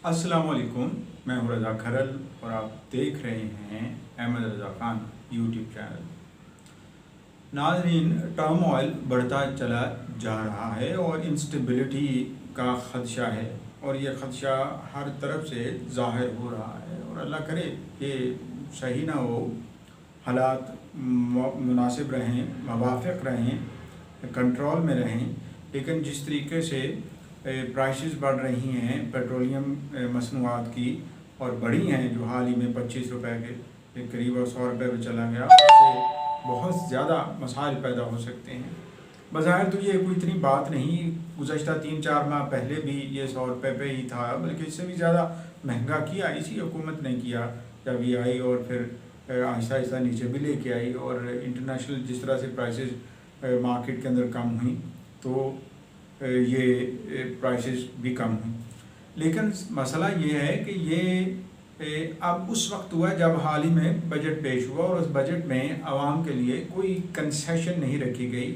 अस्सलाम वालेकुम। मैं हूं रज़ा खरल और आप देख रहे हैं अहमद रज़ा खान यूट्यूब चैनल। नाज़रीन, टर्म ऑयल बढ़ता चला जा रहा है और इंस्टेबिलिटी का ख़दशा है और ये ख़दशा हर तरफ से ज़ाहिर हो रहा है और अल्लाह करे कि सही ना हो, हालात मुनासिब रहें, मवाफ़िक़ रहें, कंट्रोल में रहें। लेकिन जिस तरीके से प्राइसेस बढ़ रही हैं पेट्रोलियम मसनूआत की और बढ़ी हैं, जो हाल ही में 25 रुपये के करीब और 100 रुपये पर चला गया, उससे बहुत ज़्यादा मसाइल पैदा हो सकते हैं। बज़ाहिर तो ये कोई इतनी बात नहीं, गुज़श्ता 3-4 माह पहले भी ये 100 रुपये पे ही था, बल्कि इससे भी ज़्यादा महंगा किया इसी हुकूमत ने किया जब ये आई और फिर आहिस्ता आहिस्ता नीचे भी लेके आई। और इंटरनेशनल जिस तरह से प्राइसेस मार्केट के अंदर कम हुई तो ये प्राइसेस भी कम हुई। लेकिन मसला ये है कि ये अब उस वक्त हुआ जब हाल ही में बजट पेश हुआ और उस बजट में आवाम के लिए कोई कंसेशन नहीं रखी गई,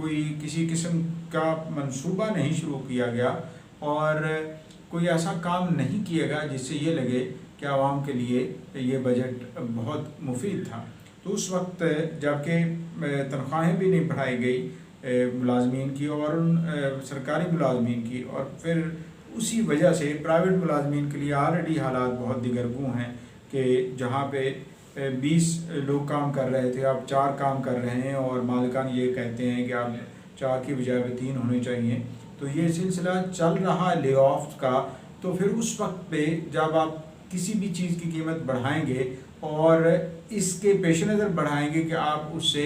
कोई किसी किस्म का मंसूबा नहीं शुरू किया गया और कोई ऐसा काम नहीं किया गया जिससे ये लगे कि आवाम के लिए ये बजट बहुत मुफीद था। तो उस वक्त जबकि तनख्वाहें भी नहीं बढ़ाई गई मुलाजमीन की और सरकारी मुलाजमीन की, और फिर उसी वजह से प्राइवेट मुलाजमीन के लिए ऑलरेडी हालात बहुत दिगरगू हैं कि जहाँ पे 20 लोग काम कर रहे थे अब 4 काम कर रहे हैं और मालिकान ये कहते हैं कि आप 4 की बजाय 3 होने चाहिए। तो ये सिलसिला चल रहा है ले ऑफ का। तो फिर उस वक्त पे जब आप किसी भी चीज़ की कीमत बढ़ाएंगे और इसके पेश नज़र बढ़ाएंगे कि आप उससे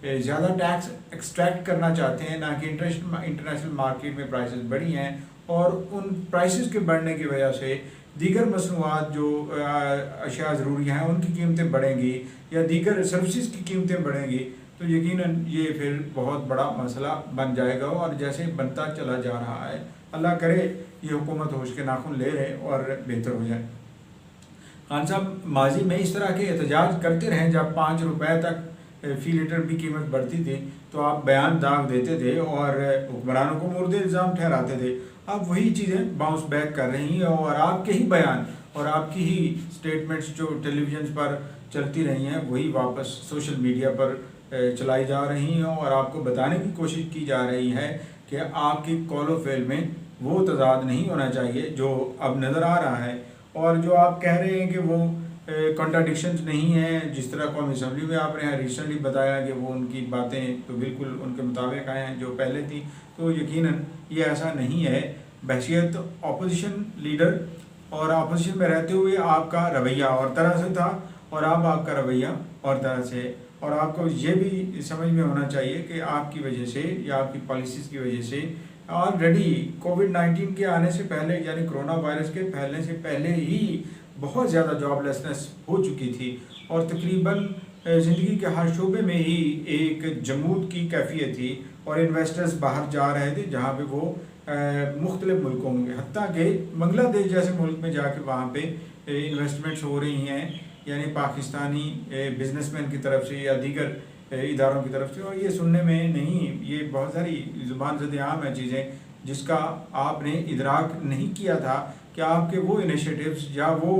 ज़्यादा टैक्स एक्सट्रैक्ट करना चाहते हैं, ना कि इंटरनेशनल मार्केट में प्राइसेस बढ़ी हैं और उन प्राइसेस के बढ़ने की वजह से दीगर मसनूआत जो अशिया ज़रूरी हैं उनकी कीमतें बढ़ेंगी या दीगर सर्विसेज की कीमतें बढ़ेंगी, तो यकीनन ये फिर बहुत बड़ा मसला बन जाएगा। और जैसे बनता चला जा रहा है, अल्लाह करे ये हुकूमत होश के नाखुन ले रहे और बेहतर हो जाए। खान साहब माजी में इस तरह के एहतजाज करते रहें, जब 5 रुपये तक फ़ी लीटर भी कीमत बढ़ती थी तो आप बयान दाग देते थे और हुक्मरानों को मुर्दे इल्ज़ाम ठहराते थे। अब वही चीज़ें बाउंस बैक कर रही हैं और आपके ही बयान और आपकी ही स्टेटमेंट्स जो टेलीविज़न पर चलती रही हैं वही वापस सोशल मीडिया पर चलाई जा रही हैं और आपको बताने की कोशिश की जा रही है कि आपकी कौलो फेल में वो तजाद नहीं होना चाहिए जो अब नज़र आ रहा है। और जो आप कह रहे हैं कि वो कॉन्ट्राडिक्शंस नहीं है, जिस तरह कौमी असम्बली में आपने रिसेंटली बताया कि वो उनकी बातें तो बिल्कुल उनके मुताबिक आए हैं जो पहले थी, तो यकीनन ये ऐसा नहीं है। बहसियत अपोजिशन लीडर और अपोजिशन में रहते हुए आपका रवैया और तरह से था और अब आपका रवैया और तरह से, और आपको ये भी समझ में होना चाहिए कि आपकी वजह से या आपकी पॉलिसीज़ की वजह से ऑलरेडी कोविड-19 के आने से पहले यानी कोरोना वायरस के फैलने से पहले ही बहुत ज़्यादा जॉबलेसनेस हो चुकी थी और तकरीबन ज़िंदगी के हर शोबे में ही एक जमूद की कैफियत थी और इन्वेस्टर्स बाहर जा रहे थे जहाँ पे वो मुख्तलिफ़ मुल्कों में, हत्ता कि बांग्लादेश जैसे मुल्क में जाके वहाँ पे इन्वेस्टमेंट्स हो रही हैं, यानी पाकिस्तानी बिजनेसमैन की तरफ से या दीगर इदारों की तरफ से। और ये सुनने में नहीं, ये बहुत सारी ज़ुबान ज़द आम है चीज़ें जिसका आपने इदराक नहीं किया था कि आपके वो इनिशिएटिव्स या वो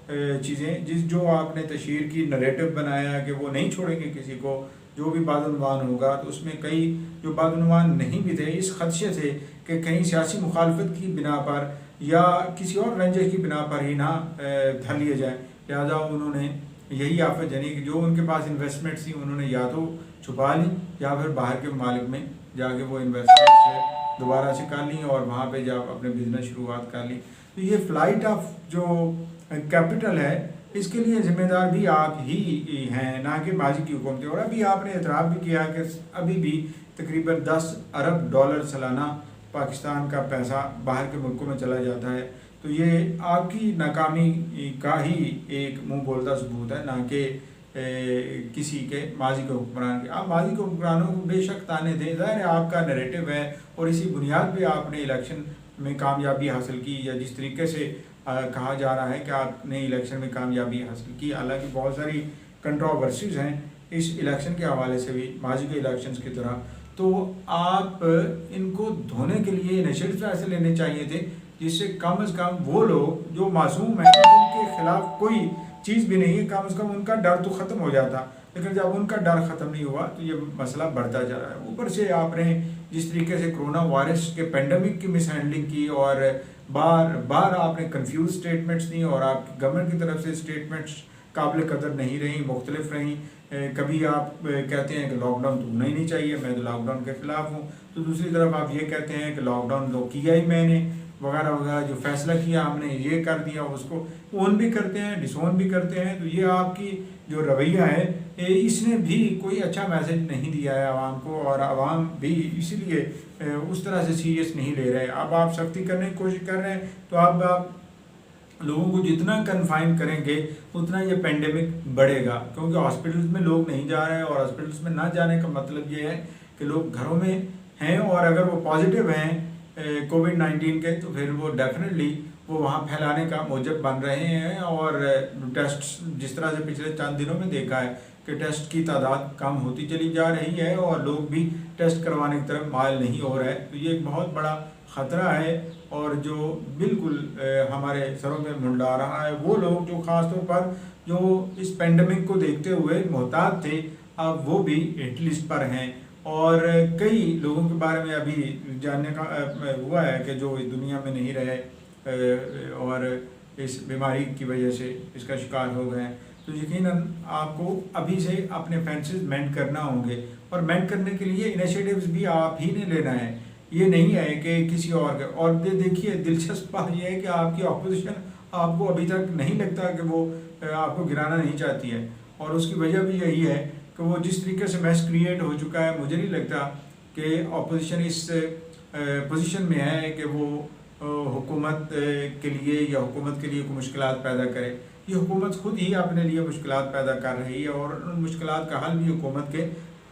चीज़ें जो आपने तशहीर की नरेटिव बनाया कि वो नहीं छोड़ेंगे किसी को, जो भी बादुनवान होगा, तो उसमें कई जो बादुनवान नहीं भी थे इस खदशे से कि कहीं सियासी मुखालफत की बिना पर या किसी और रंजिश की बिना पर ही ना धर लिए जाए, लिहाजा उन्होंने यही आफत जनी कि जो उनके पास इन्वेस्टमेंट्स थी उन्होंने या तो छुपा ली या फिर बाहर के मालिक में जाके वो इन्वेस्टमेंट्स दोबारा से कर ली और वहाँ पे जब अपने बिजनेस शुरुआत कर ली। तो ये फ़्लाइट ऑफ जो कैपिटल है इसके लिए ज़िम्मेदार भी आप ही हैं, ना कि माजी की हुकूमतें। और अभी आपने एतराफ़ भी किया कि अभी भी तकरीबन 10 अरब डॉलर सालाना पाकिस्तान का पैसा बाहर के मुल्कों में चला जाता है। तो ये आपकी नाकामी का ही एक मुँह बोलता सबूत है, ना कि किसी के माजी के हुक्मरान के। आप माजी के हुक्मरानों को बेशक ताने दें, ज़ाहिर है आपका नैरेटिव है और इसी बुनियाद पे आपने इलेक्शन में कामयाबी हासिल की, या जिस तरीके से कहा जा रहा है कि आपने इलेक्शन में कामयाबी हासिल की। हालांकि बहुत सारी कंट्रोवर्सीज हैं इस इलेक्शन के हवाले से भी माजी के इलेक्शंस की तरह। तो आप इनको धोने के लिए इनिशिएटिव्स ऐसे लेने चाहिए थे जिससे कम से कम वो लोग जो मासूम हैं, जिनके खिलाफ कोई चीज़ भी नहीं है, कम से कम उनका डर तो ख़त्म हो जाता। लेकिन जब उनका डर ख़त्म नहीं हुआ तो ये मसला बढ़ता जा रहा है। ऊपर से आपने जिस तरीके से कोरोना वायरस के पेंडेमिक की मिस हैंडलिंग की और बार बार आपने कंफ्यूज स्टेटमेंट्स दी और आपकी गवर्नमेंट की तरफ से स्टेटमेंट्स काबिल कदर नहीं रही, मुख्तलिफ रहीं। कभी आप कहते हैं कि लॉकडाउन तो होना ही नहीं चाहिए, मैं तो लॉकडाउन के ख़िलाफ़ हूँ, तो दूसरी तरफ आप ये कहते हैं कि लॉकडाउन तो किया ही मैंने, वगैरह वगैरह, जो फैसला किया हमने ये कर दिया, उसको ओन भी करते हैं, डिसोन भी करते हैं। तो ये आपकी जो रवैया है इसने भी कोई अच्छा मैसेज नहीं दिया है आवाम को, और आवाम भी इसीलिए उस तरह से सीरियस नहीं ले रहे। अब आप सख्ती करने की कोशिश कर रहे हैं तो अब आप लोगों को जितना कन्फाइन करेंगे उतना ये पेंडेमिक बढ़ेगा, क्योंकि हॉस्पिटल्स में लोग नहीं जा रहे हैं। और हॉस्पिटल्स में ना जाने का मतलब ये है कि लोग घरों में हैं, और अगर वो पॉजिटिव हैं कोविड-19 के, तो फिर वो डेफिनेटली वो वहाँ फैलाने का मौजब बन रहे हैं। और टेस्ट जिस तरह से पिछले चंद दिनों में देखा है कि टेस्ट की तादाद कम होती चली जा रही है और लोग भी टेस्ट करवाने की तरफ मायल नहीं हो रहे हैं, तो ये एक बहुत बड़ा ख़तरा है। और जो बिल्कुल हमारे सरों में मुंडा रहा है वो लोग जो ख़ासतौर पर जो इस पेंडेमिक को देखते हुए मोहतात थे, अब वो भी हिट लिस्ट पर हैं। और कई लोगों के बारे में अभी जानने का हुआ है कि जो इस दुनिया में नहीं रहे और इस बीमारी की वजह से इसका शिकार हो गए हैं। तो यकीनन आपको अभी से अपने फैंसेस मेंट करना होंगे, और मेंट करने के लिए इनिशिएटिव्स भी आप ही ने लेना है, ये नहीं है कि किसी और का। और देखिए दिलचस्प बात यह है कि आपकी अपोजिशन आपको अभी तक नहीं लगता कि वो आपको गिराना नहीं चाहती है, और उसकी वजह भी यही है कि वो जिस तरीके से मैस क्रिएट हो चुका है, मुझे नहीं लगता कि अपोजिशन इस पोजीशन में है कि वो हुकूमत के लिए या हुकूमत के लिए कोई मुश्किलात पैदा करे। ये हुकूमत खुद ही अपने लिए मुश्किलात पैदा कर रही है, और उन मुश्किलात का हल भी हुकूमत के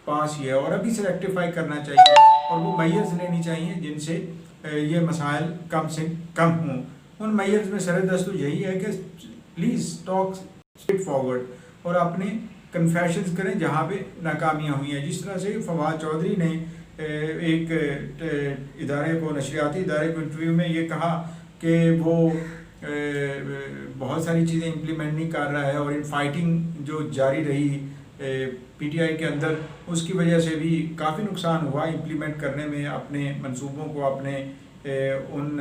पास ही है, और अभी से रेक्टिफाई करना चाहिए और वो मेजर्स लेनी चाहिए जिनसे ये मसाइल कम से कम हों। उन मेजर्स में सरदस्त तो यही है कि प्लीज़ टॉक स्ट्रेट फॉरवर्ड और अपने कन्फेशंस करें जहाँ पे नाकामियाँ हुई हैं। जिस तरह से फवाद चौधरी ने एक इदारे को, नशरियाती इदारे को इंटरव्यू में ये कहा कि वो बहुत सारी चीज़ें इम्प्लीमेंट नहीं कर रहा है, और इन फाइटिंग जो जारी रही पीटीआई के अंदर, उसकी वजह से भी काफ़ी नुकसान हुआ इम्प्लीमेंट करने में, अपने मंसूबों को, अपने उन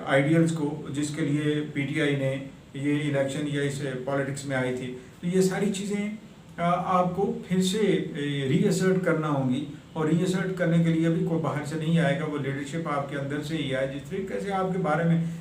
आइडियल्स को जिसके लिए पीटीआई ने ये इलेक्शन या इस पॉलिटिक्स में आई थी। तो ये सारी चीज़ें आपको फिर से रीअसर्ट करना होंगी, और रीअसर्ट करने के लिए भी कोई बाहर से नहीं आएगा, वो लीडरशिप आपके अंदर से ही है। जिस तरीके से आपके बारे में